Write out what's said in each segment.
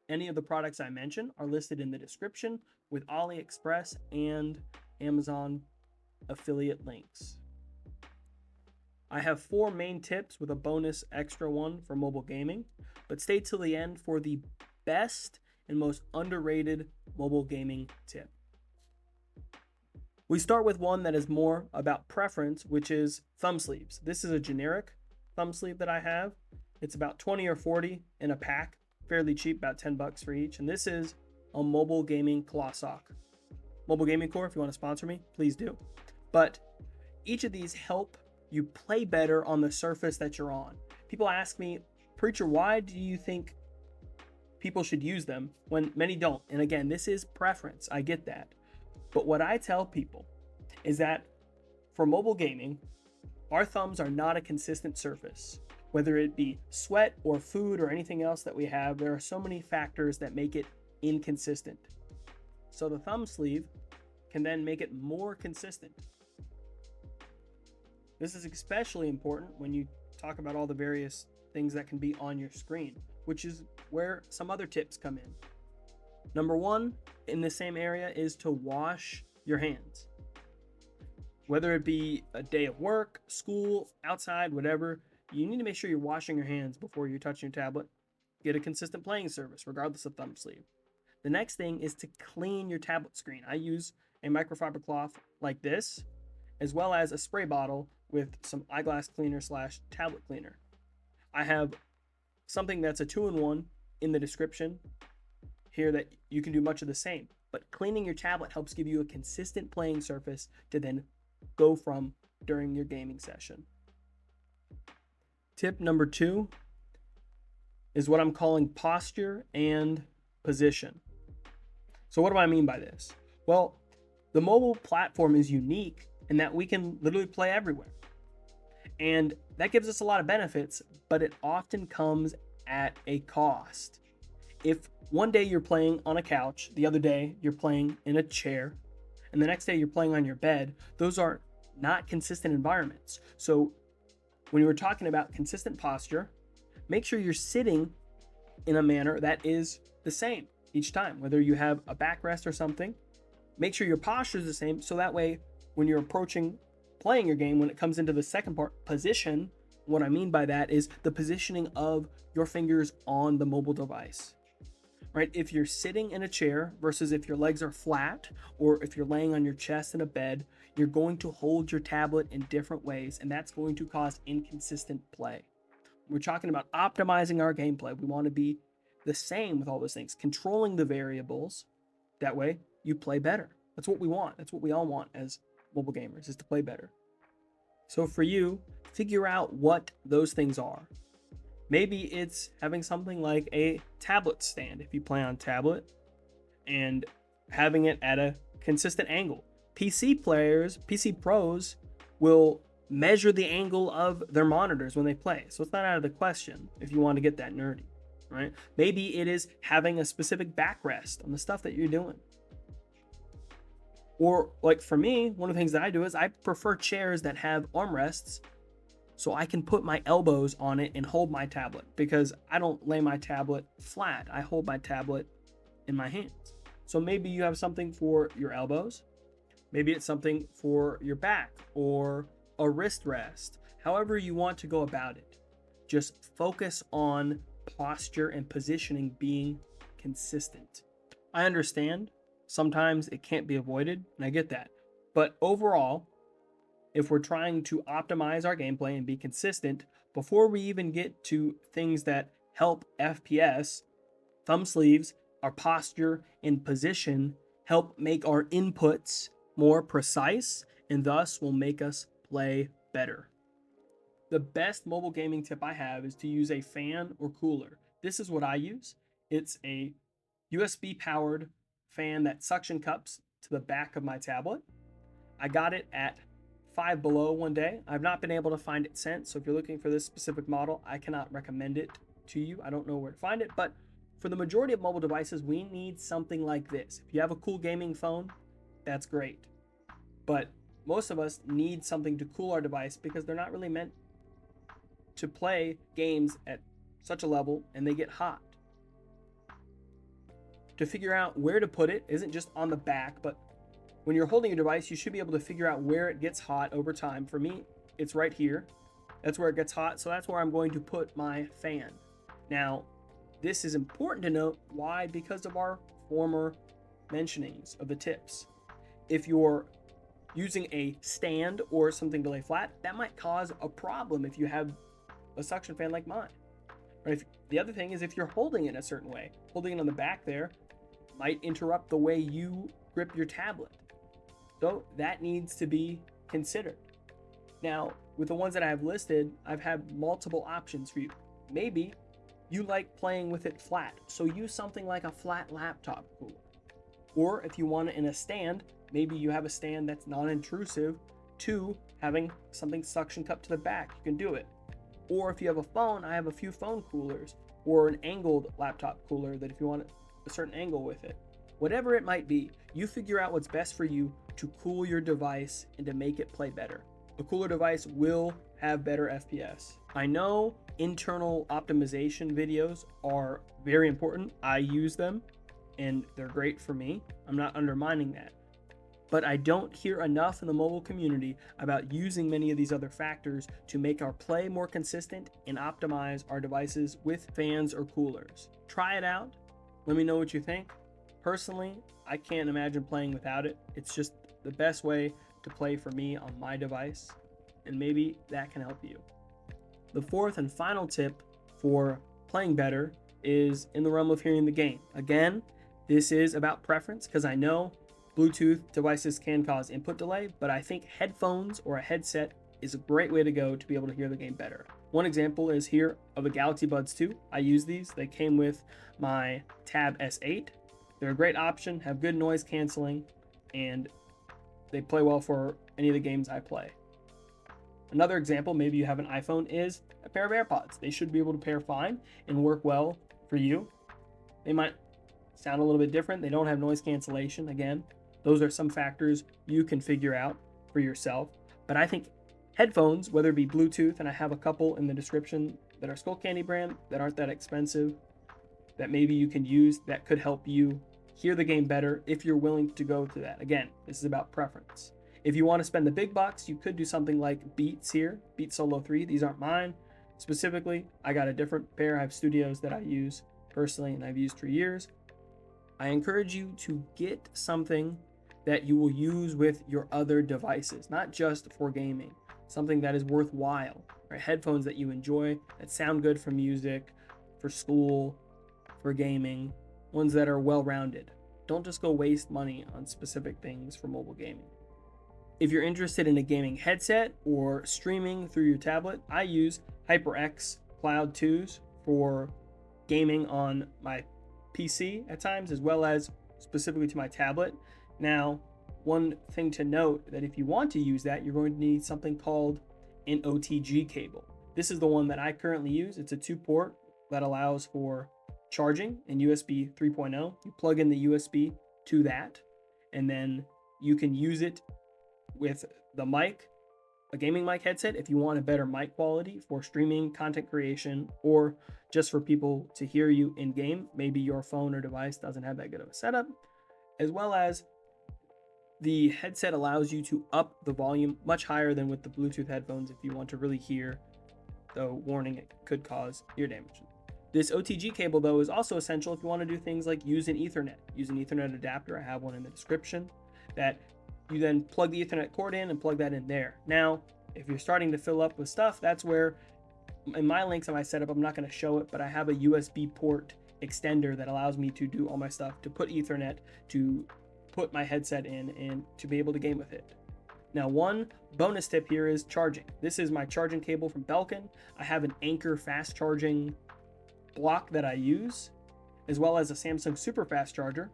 Any of the products I mentioned are listed in the description with AliExpress and Amazon affiliate links. I have 4 main tips with a bonus extra one for mobile gaming, but stay till the end for the best and most underrated mobile gaming tip. We start with one that is more about preference, which is thumb sleeves. This is a generic thumb sleeve that I have. It's about 20 or 40 in a pack, fairly cheap, about 10 bucks for each. And this is a mobile gaming claw sock. Mobile Gaming Core, if you want to sponsor me, please do. But each of these help you play better on the surface that you're on. People ask me, Preacher, why do you think people should use them when many don't? And again, this is preference. I get that. But what I tell people is that for mobile gaming, our thumbs are not a consistent surface. Whether it be sweat or food or anything else that we have, there are so many factors that make it inconsistent. So the thumb sleeve can then make it more consistent. This is especially important when you talk about all the various things that can be on your screen, which is where some other tips come in. Number 1 in the same area is to wash your hands. Whether it be a day of work, school, outside, whatever, you need to make sure you're washing your hands before you're touching your tablet. Get a consistent playing surface, regardless of thumb sleeve. The next thing is to clean your tablet screen. I use a microfiber cloth like this, as well as a spray bottle with some eyeglass cleaner / tablet cleaner. I have something that's a 2-in-1 in the description here that you can do much of the same. But cleaning your tablet helps give you a consistent playing surface to then go from during your gaming session. Tip number 2 is what I'm calling posture and position. So what do I mean by this? Well, the mobile platform is unique in that we can literally play everywhere. And that gives us a lot of benefits, but it often comes at a cost. If one day you're playing on a couch, the other day you're playing in a chair, and the next day you're playing on your bed, those are not consistent environments. So when you're talking about consistent posture, make sure you're sitting in a manner that is the same each time. Whether you have a backrest or something, make sure your posture is the same, so that way when you're approaching playing your game, when it comes into the second part, position, what I mean by that is the positioning of your fingers on the mobile device. Right? If you're sitting in a chair versus if your legs are flat, or if you're laying on your chest in a bed, you're going to hold your tablet in different ways, and that's going to cause inconsistent play. We're talking about optimizing our gameplay. We want to be the same with all those things, controlling the variables. That way you play better. That's what we want. That's what we all want as mobile gamers, is to play better. So for you, figure out what those things are. Maybe it's having something like a tablet stand if you play on tablet, and having it at a consistent angle. PC pros will measure the angle of their monitors when they play. So it's not out of the question if you want to get that nerdy, right? Maybe it is having a specific backrest on the stuff that you're doing. Or like for me, one of the things that I do is I prefer chairs that have armrests so I can put my elbows on it and hold my tablet, because I don't lay my tablet flat. I hold my tablet in my hands. So maybe you have something for your elbows. Maybe it's something for your back or a wrist rest. However you want to go about it. Just focus on posture and positioning being consistent. I understand sometimes it can't be avoided, and I get that. But overall, if we're trying to optimize our gameplay and be consistent, before we even get to things that help FPS, thumb sleeves, our posture and position help make our inputs more precise, and thus will make us play better. The best mobile gaming tip I have is to use a fan or cooler. This is what I use. It's a USB powered fan that suction cups to the back of my tablet. I got it at Five Below one day. I've not been able to find it since, so if you're looking for this specific model, I cannot recommend it to you. I don't know where to find it, but for the majority of mobile devices, we need something like this. If you have a cool gaming phone, that's great. But most of us need something to cool our device because they're not really meant to play games at such a level and they get hot. to figure out where to put it isn't just on the back, but when you're holding your device, you should be able to figure out where it gets hot over time. For me, it's right here. That's where it gets hot, so that's where I'm going to put my fan. Now, this is important to note. Why? Because of our former mentionings of the tips. If you're using a stand or something to lay flat, that might cause a problem if you have a suction fan like mine. Right? The other thing is if you're holding it a certain way, holding it on the back there might interrupt the way you grip your tablet. So that needs to be considered. Now, with the ones that I have listed, I've had multiple options for you. Maybe you like playing with it flat, so use something like a flat laptop cooler. Or if you want it in a stand, maybe you have a stand that's non-intrusive to having something suction cup to the back. You can do it. Or if you have a phone, I have a few phone coolers, or an angled laptop cooler that if you want a certain angle with it. Whatever it might be, you figure out what's best for you to cool your device and to make it play better. A cooler device will have better FPS. I know internal optimization videos are very important. I use them and they're great for me. I'm not undermining that. But I don't hear enough in the mobile community about using many of these other factors to make our play more consistent and optimize our devices with fans or coolers. Try it out. Let me know what you think. Personally, I can't imagine playing without it. It's just the best way to play for me on my device, and maybe that can help you. The fourth and final tip for playing better is in the realm of hearing the game. Again, this is about preference because I know Bluetooth devices can cause input delay, but I think headphones or a headset is a great way to go to be able to hear the game better. One example is here of the Galaxy Buds 2. I use these. They came with my Tab S8. They're a great option, have good noise canceling, and they play well for any of the games I play. Another example, maybe you have an iPhone, is a pair of AirPods. They should be able to pair fine and work well for you. They might sound a little bit different. They don't have noise cancellation. Again, those are some factors you can figure out for yourself. But I think headphones, whether it be Bluetooth, and I have a couple in the description that are Skull Candy brand that aren't that expensive, that maybe you can use that could help you hear the game better if you're willing to go to that. Again, this is about preference. If you want to spend the big bucks, you could do something like Beats here, Beats Solo 3. These aren't mine. Specifically, I got a different pair. I have studios that I use personally and I've used for years. I encourage you to get something that you will use with your other devices, not just for gaming. Something that is worthwhile, right? Headphones that you enjoy, that sound good for music, for school, for gaming, ones that are well-rounded. Don't just go waste money on specific things for mobile gaming. If you're interested in a gaming headset or streaming through your tablet, I use HyperX Cloud 2s for gaming on my PC at times, as well as specifically to my tablet. Now, one thing to note that if you want to use that, you're going to need something called an OTG cable. This is the one that I currently use. It's a 2-port that allows for charging in USB 3.0. You plug in the USB to that, and then you can use it with the mic, a gaming mic headset, if you want a better mic quality for streaming, content creation, or just for people to hear you in game. Maybe your phone or device doesn't have that good of a setup, as well as the headset allows you to up the volume much higher than with the Bluetooth headphones if you want to really hear, though warning, it could cause ear damage. This OTG cable, though, is also essential if you want to do things like use an Ethernet. Use an Ethernet adapter. I have one in the description that you then plug the Ethernet cord in and plug that in there. Now, if you're starting to fill up with stuff, that's where in my links of my setup, I'm not going to show it, but I have a USB port extender that allows me to do all my stuff, to put Ethernet, to put my headset in, and to be able to game with it. Now, one bonus tip here is charging. This is my charging cable from Belkin. I have an Anker fast charging block that I use, as well as a Samsung super fast charger.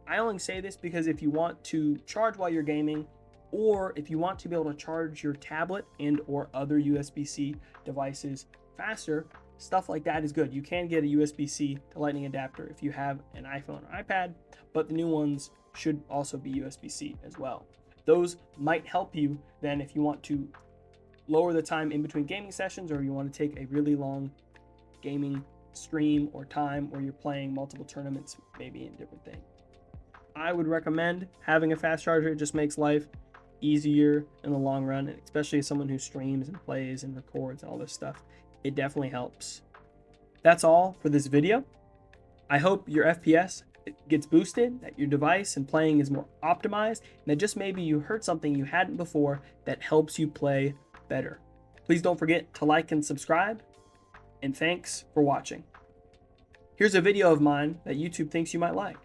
I only say this because if you want to charge while you're gaming, or if you want to be able to charge your tablet and or other USB-C devices faster, stuff like that is good. You can get a USB-C to Lightning adapter if you have an iPhone or iPad, but the new ones should also be USB-C as well. Those might help you then if you want to lower the time in between gaming sessions, or you want to take a really long gaming stream or time where you're playing multiple tournaments, maybe in different things. I would recommend having a fast charger. It just makes life easier in the long run, and especially as someone who streams and plays and records and all this stuff, it definitely helps. That's all for this video. I hope your FPS gets boosted, that your device and playing is more optimized, and that just maybe you heard something you hadn't before that helps you play better. Please don't forget to like and subscribe, and thanks for watching. Here's a video of mine that YouTube thinks you might like.